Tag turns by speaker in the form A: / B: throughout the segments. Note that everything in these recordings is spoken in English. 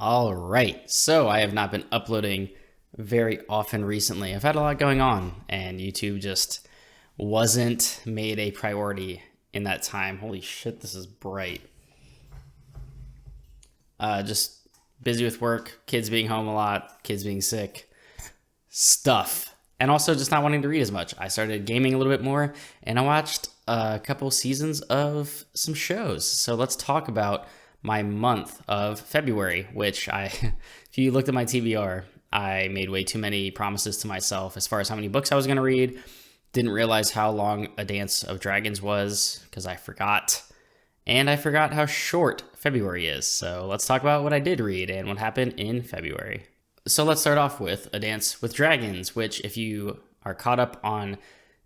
A: All right, so I have not been uploading very often recently. I've had a lot going on, and YouTube just wasn't made a priority in that time. Holy shit, this is bright. Just busy with work, kids being home a lot, kids being sick, stuff. And also just not wanting to read as much. I started gaming a little bit more, and I watched a couple seasons of some shows. So let's talk about my month of February, which if you looked at my TBR, I made way too many promises to myself as far as how many books I was going to read. Didn't realize how long A Dance of Dragons was because I forgot. And I forgot how short February is. So let's talk about what I did read and what happened in February. So let's start off with A Dance with Dragons, which if you are caught up on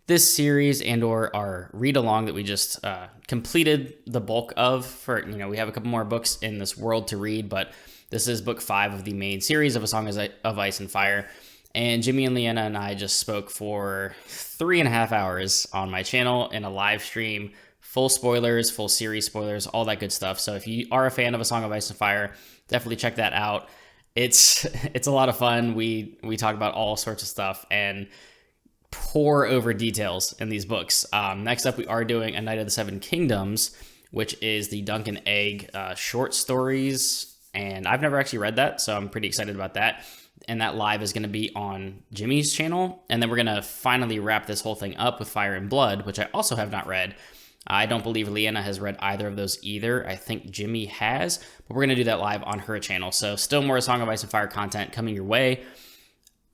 A: this series and or our read along that we just completed the bulk of, we have a couple more books in this world to read, but this is book 5 of the main series of A Song of Ice and Fire. And Jimmy and Leanna and I just spoke for 3.5 hours on my channel in a live stream, full spoilers, full series spoilers, all that good stuff. So if you are a fan of A Song of Ice and Fire, definitely check that out. It's a lot of fun. We talk about all sorts of stuff and pour over details in these books. Next up, we are doing A Knight of the Seven Kingdoms, which is the Dunk and Egg short stories. And I've never actually read that, so I'm pretty excited about that. And that live is going to be on Jimmy's channel. And then we're going to finally wrap this whole thing up with Fire and Blood, which I also have not read. I don't believe Leanna has read either of those either. I think Jimmy has, but we're going to do that live on her channel. So still more Song of Ice and Fire content coming your way.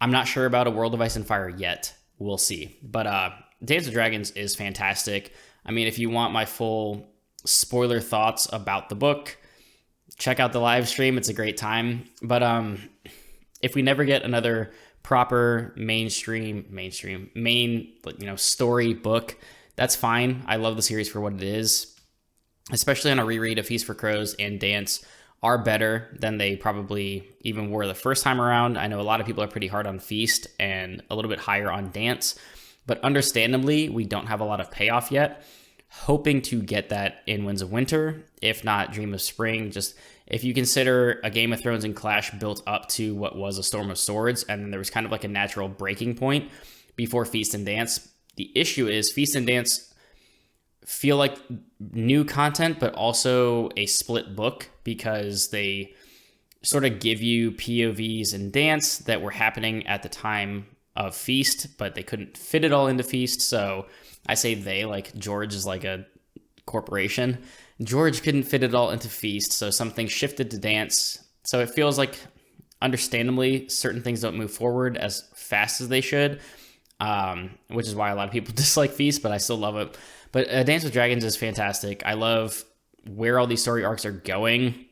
A: I'm not sure about A World of Ice and Fire yet. We'll see. But Dance of Dragons is fantastic. I mean, if you want my full spoiler thoughts about the book, check out the live stream. It's a great time. But if we never get another proper main story book, that's fine. I love the series for what it is, especially on a reread of Feast for Crows and Dance are better than they probably even were the first time around. I know a lot of people are pretty hard on Feast and a little bit higher on Dance, but understandably, we don't have a lot of payoff yet. Hoping to get that in Winds of Winter, if not Dream of Spring. Just if you consider a Game of Thrones and Clash built up to what was a Storm of Swords, and then there was kind of like a natural breaking point before Feast and Dance. The issue is Feast and Dance feel like new content, but also a split book because they sort of give you POVs in Dance that were happening at the time of Feast, but they couldn't fit it all into Feast. So I say they, like George is like a corporation. George couldn't fit it all into Feast, so something shifted to Dance. So it feels like, understandably, certain things don't move forward as fast as they should, which is why a lot of people dislike Feast, but I still love it. But Dance with Dragons is fantastic. I love where all these story arcs are going.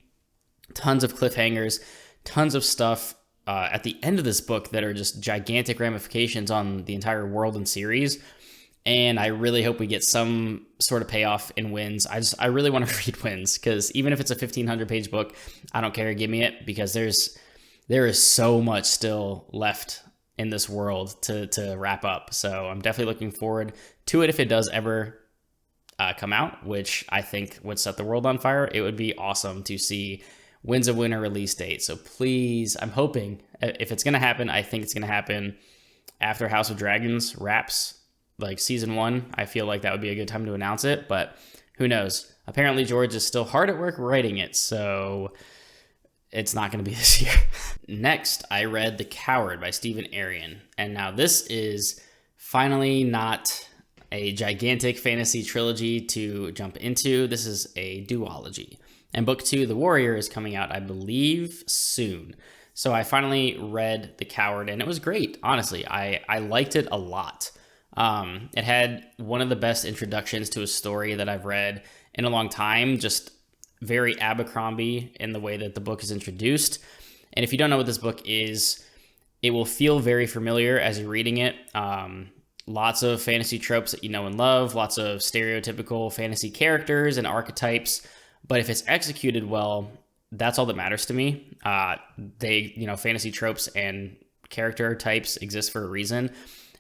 A: Tons of cliffhangers, tons of stuff at the end of this book that are just gigantic ramifications on the entire world and series. And I really hope we get some sort of payoff in Winds. I really want to read Winds because even if it's a 1,500-page book, I don't care. Give me it because there is so much still left in this world to wrap up. So I'm definitely looking forward to it if it does ever come out, which I think would set the world on fire. It would be awesome to see Winds of Winter release date. So please, I'm hoping if it's going to happen, I think it's going to happen after House of Dragons wraps, like season 1. I feel like that would be a good time to announce it, but who knows? Apparently George is still hard at work writing it, so it's not going to be this year. Next, I read The Coward by Stephen Arian. And now this is finally not a gigantic fantasy trilogy to jump into. This is a duology. And book 2, The Warrior, is coming out, I believe, soon. So I finally read The Coward, and it was great, honestly. I liked it a lot. It had one of the best introductions to a story that I've read in a long time, just very Abercrombie in the way that the book is introduced. And if you don't know what this book is, it will feel very familiar as you're reading it. Lots of fantasy tropes that you know and love, lots of stereotypical fantasy characters and archetypes. But if it's executed well, that's all that matters to me. Fantasy tropes and character types exist for a reason.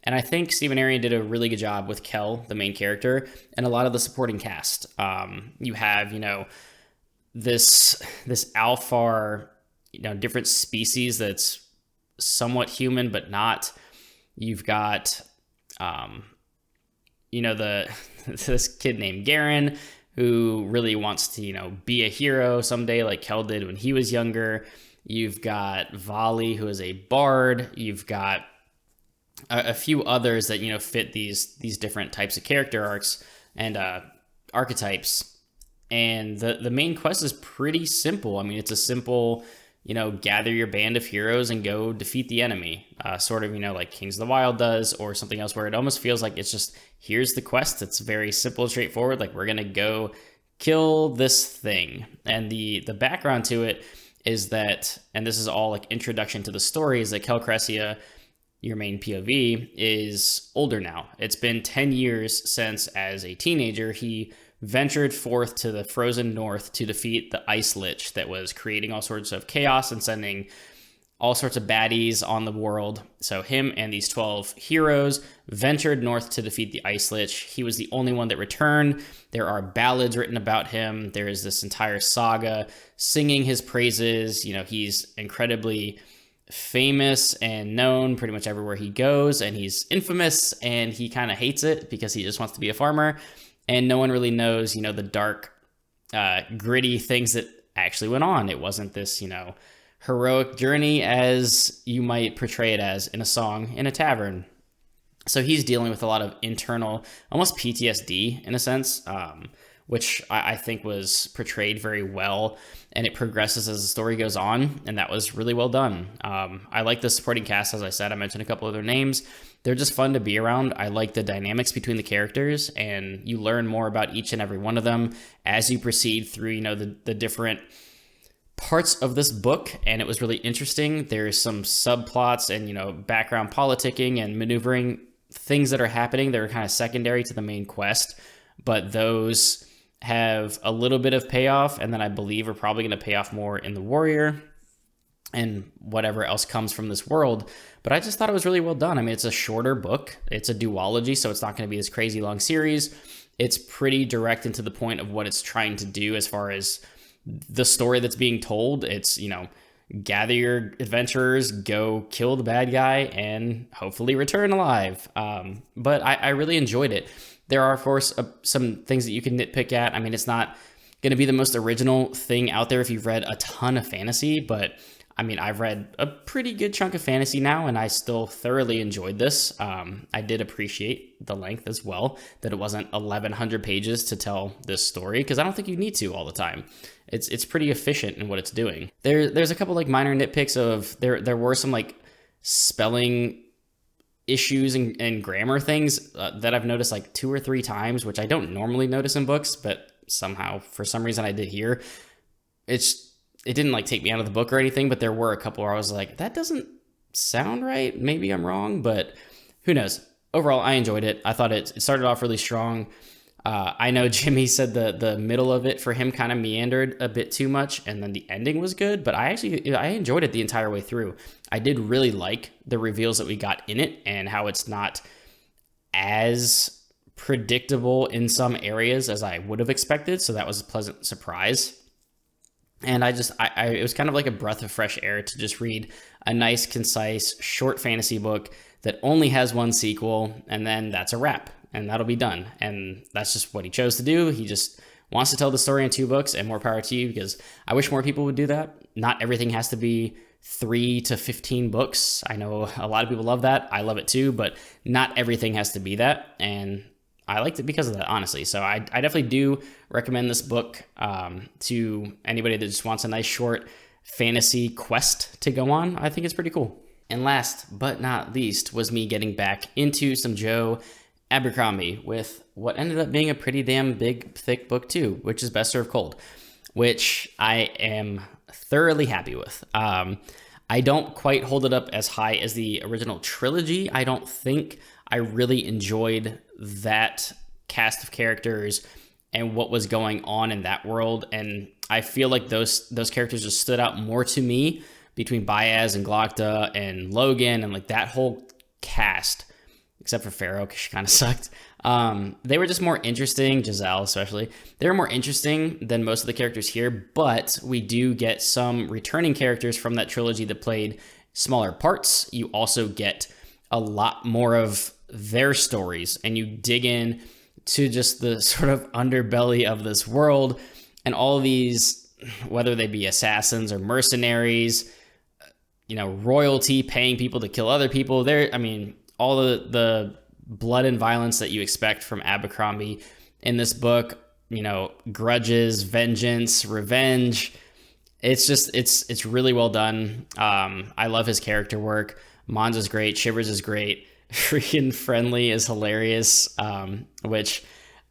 A: And I think Stephen Arian did a really good job with Kel, the main character, and a lot of the supporting cast. You have, this Alfar different species that's somewhat human but not. You've got this kid named Garen who really wants to be a hero someday like Kel did when he was younger. You've got Vali, who is a bard. You've got a few others that fit these different types of character arcs and archetypes. And the main quest is pretty simple. I mean, it's a simple, gather your band of heroes and go defeat the enemy. Sort of, like Kings of the Wild does, or something else where it almost feels like it's just, here's the quest. It's very simple and straightforward. Like, we're going to go kill this thing. And the background to it is that, and this is all like introduction to the story, is that Kel Cressia, your main POV, is older now. It's been 10 years since, as a teenager, he ventured forth to the frozen north to defeat the Ice Lich that was creating all sorts of chaos and sending all sorts of baddies on the world. So him and these 12 heroes ventured north to defeat the Ice Lich. He was the only one that returned. There are ballads written about him. There is this entire saga singing his praises. He's incredibly famous and known pretty much everywhere he goes, and he's infamous, and he kind of hates it because he just wants to be a farmer. And no one really knows, the dark, gritty things that actually went on. It wasn't this, heroic journey as you might portray it as in a song in a tavern. So he's dealing with a lot of internal, almost PTSD in a sense, which I think was portrayed very well, and it progresses as the story goes on, and that was really well done. I like the supporting cast, as I said. I mentioned a couple other names. They're just fun to be around. I like the dynamics between the characters, and you learn more about each and every one of them as you proceed through, the different parts of this book, and it was really interesting. There's some subplots and, background politicking and maneuvering things that are happening that are kind of secondary to the main quest, but those have a little bit of payoff, and then I believe are probably going to pay off more in the Warrior and whatever else comes from this world. But I just thought it was really well done. I mean, it's a shorter book. It's a duology, so it's not going to be this crazy long series. It's pretty direct and to the point of what it's trying to do as far as the story that's being told. It's, gather your adventurers, go kill the bad guy, and hopefully return alive. But I really enjoyed it. There are, of course, some things that you can nitpick at. I mean, it's not going to be the most original thing out there if you've read a ton of fantasy, but I mean, I've read a pretty good chunk of fantasy now, and I still thoroughly enjoyed this. I did appreciate the length as well, that it wasn't 1,100 pages to tell this story, because I don't think you need to all the time. It's pretty efficient in what it's doing. There's a couple like minor nitpicks of, there were some like spelling issues and grammar things that I've noticed like 2 or 3 times, which I don't normally notice in books, but somehow for some reason I did here. It didn't like take me out of the book or anything, but there were a couple where I was like, that doesn't sound right. Maybe I'm wrong, but who knows? Overall, I enjoyed it. I thought it started off really strong. I know Jimmy said the middle of it for him kind of meandered a bit too much, and then the ending was good, but I enjoyed it the entire way through. I did really like the reveals that we got in it and how it's not as predictable in some areas as I would have expected, so that was a pleasant surprise. And it was kind of like a breath of fresh air to just read a nice, concise, short fantasy book that only has 1 sequel, and then that's a wrap, and that'll be done. And that's just what he chose to do. He just wants to tell the story in 2 books, and more power to you, because I wish more people would do that. Not everything has to be 3 to 15 books. I know a lot of people love that. I love it too, but not everything has to be that. And I liked it because of that, honestly. So I definitely do recommend this book to anybody that just wants a nice short fantasy quest to go on. I think it's pretty cool. And last but not least was me getting back into some Joe Abercrombie with what ended up being a pretty damn big, thick book too, which is Best Served Cold, which I am thoroughly happy with. I don't quite hold it up as high as the original trilogy. I don't think I really enjoyed that cast of characters and what was going on in that world. And I feel like those characters just stood out more to me between Baez and Glokta and Logan, and like that whole cast except for Pharaoh, because she kind of sucked. They were just more interesting, Giselle especially. They were more interesting than most of the characters here, but we do get some returning characters from that trilogy that played smaller parts. You also get a lot more of their stories, and you dig in to just the sort of underbelly of this world and all these, whether they be assassins or mercenaries, royalty paying people to kill other people. All the blood and violence that you expect from Abercrombie in this book, grudges, vengeance, revenge. It's really well done. I love his character work. Mons is great. Shivers is great. Freaking Friendly is hilarious, which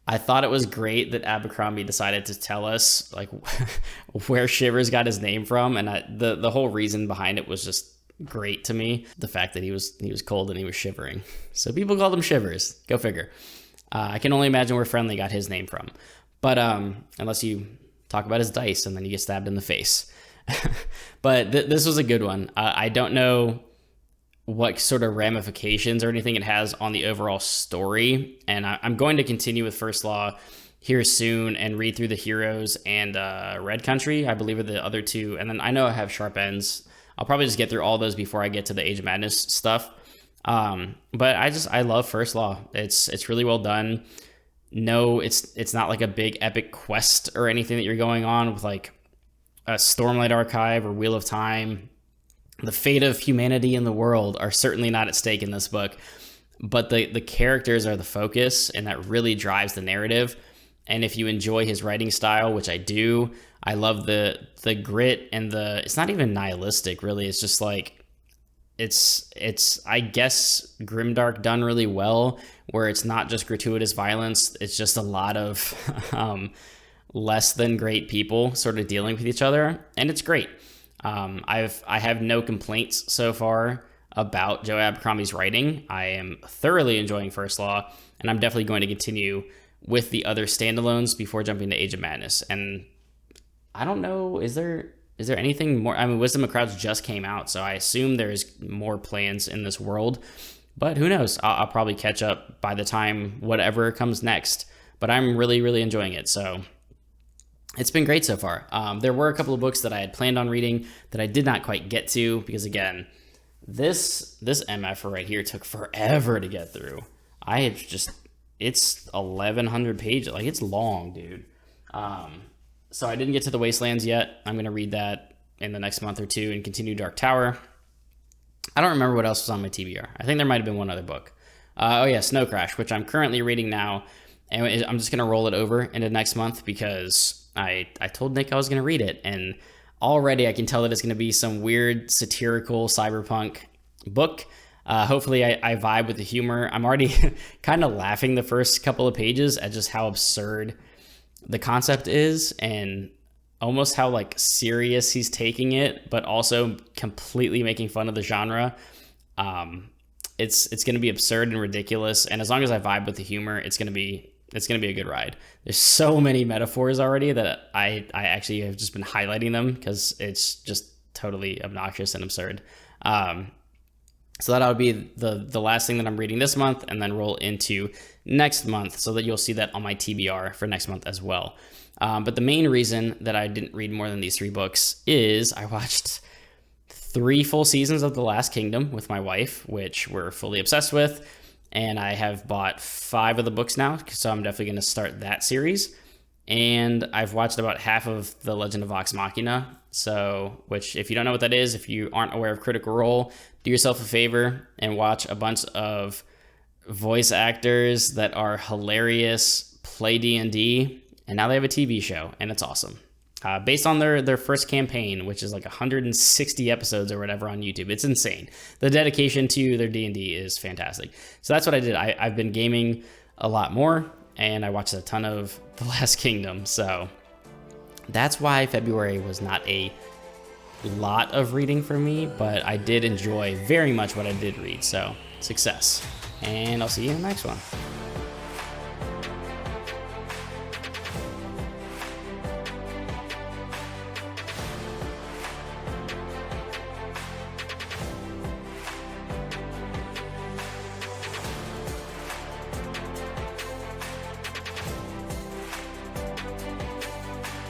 A: I thought it was great that Abercrombie decided to tell us like where Shivers got his name from, and the whole reason behind it was just great to me. The fact that he was cold and he was shivering, so people called him Shivers. Go figure. I can only imagine where Friendly got his name from, but unless you talk about his dice and then you get stabbed in the face. But this was a good one. I don't know what sort of ramifications or anything it has on the overall story, and I'm going to continue with First Law here soon and read through the Heroes and Red Country, I believe, are the other two, and then I know I have Sharp Ends. I'll probably just get through all those before I get to the Age of Madness stuff. But I love First Law. It's really well done. No, it's not like a big epic quest or anything that you're going on with like a Stormlight Archive or Wheel of Time. The fate of humanity in the world are certainly not at stake in this book, but the characters are the focus, and that really drives the narrative. And if you enjoy his writing style, which I do, I love the grit and it's not even nihilistic, really. It's just like, it's I guess grimdark done really well, where it's not just gratuitous violence. It's just a lot of less than great people sort of dealing with each other, and it's great. I have no complaints so far about Joe Abercrombie's writing. I am thoroughly enjoying First Law, and I'm definitely going to continue with the other standalones before jumping to Age of Madness. And I don't know, is there anything more? I mean, Wisdom of Crowds just came out, so I assume there's more plans in this world, but who knows? I'll probably catch up by the time whatever comes next, but I'm really, really enjoying it. So it's been great so far. There were a couple of books that I had planned on reading that I did not quite get to, because again, this MF right here took forever to get through. It's 1,100 pages. Like, it's long, dude. So I didn't get to the Wastelands yet. I'm going to read that in the next month or two and continue Dark Tower. I don't remember what else was on my TBR. I think there might have been one other book. Snow Crash, which I'm currently reading now. And I'm just going to roll it over into next month, because I told Nick I was going to read it. And already I can tell that it's going to be some weird satirical cyberpunk book. Hopefully I vibe with the humor. I'm already kind of laughing the first couple of pages at just how absurd the concept is, and almost how like serious he's taking it, but also completely making fun of the genre. It's going to be absurd and ridiculous, and as long as I vibe with the humor, it's going to be a good ride. There's so many metaphors already that I actually have just been highlighting them, because it's just totally obnoxious and absurd. So that would be the last thing that I'm reading this month, and then roll into next month, so that you'll see that on my TBR for next month as well. But the main reason that I didn't read more than these 3 books is I watched 3 full seasons of The Last Kingdom with my wife, which we're fully obsessed with. And I have bought 5 of the books now, so I'm definitely going to start that series. And I've watched about half of The Legend of Vox Machina, which, if you don't know what that is, if you aren't aware of Critical Role, do yourself a favor and watch a bunch of voice actors that are hilarious play D&D, and now they have a TV show, and it's awesome. Based on their first campaign, which is like 160 episodes or whatever on YouTube. It's insane. The dedication to their D&D is fantastic. So that's what I did. I've been gaming a lot more, and I watched a ton of The Last Kingdom. So that's why February was not a lot of reading for me, but I did enjoy very much what I did read. So success. And I'll see you in the next one.